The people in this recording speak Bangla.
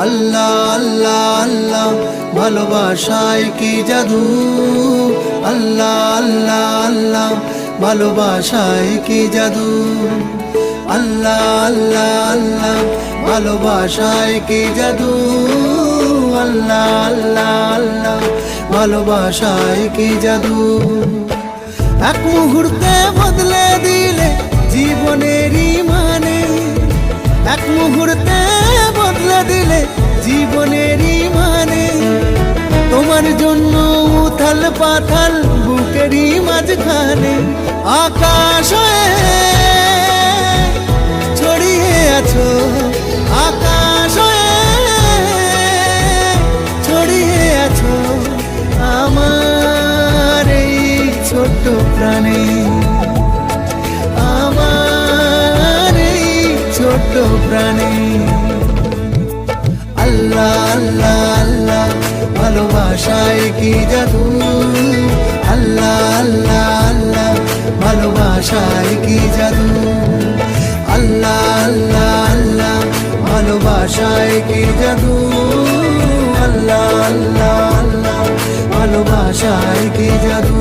আল্লাহ আল্লাহ আল্লাহ ভালোবাসায় কি জাদু, আল্লাহ আল্লাহ আল্লাহ ভালোবাসায় কি জাদু, আল্লাহ আল্লাহ আল্লাহ ভালোবাসায় কি জাদু, আল্লাহ আল্লাহ আল্লাহ ভালোবাসায় কি জাদু। এক মুহূর্তে বদলে দিলে জীবনেরই মানে, এক মুহূর্তে বদলে দিলে জীবনেরই মানে। তোমার জন্য উথাল পাথাল বুকেরই মাঝখানে, আকাশ হয়ে ছড়িয়ে আছো, আকাশ হয়ে ছড়িয়ে আছো আমার এই ছোট্ট প্রাণে, আমার এই ছোট্ট প্রাণে। আল্লাহ আল্লাহ আল্লাহ ভালোবাসায় কি জাদু, আল্লাহ আল্লাহ আল্লাহ ভালোবাসায় কি জাদু, আল্লাহ আল্লাহ আল্লাহ ভালোবাসায় কি জাদু, আল্লাহ আল্লাহ আল্লাহ ভালোবাসায় কি জাদু।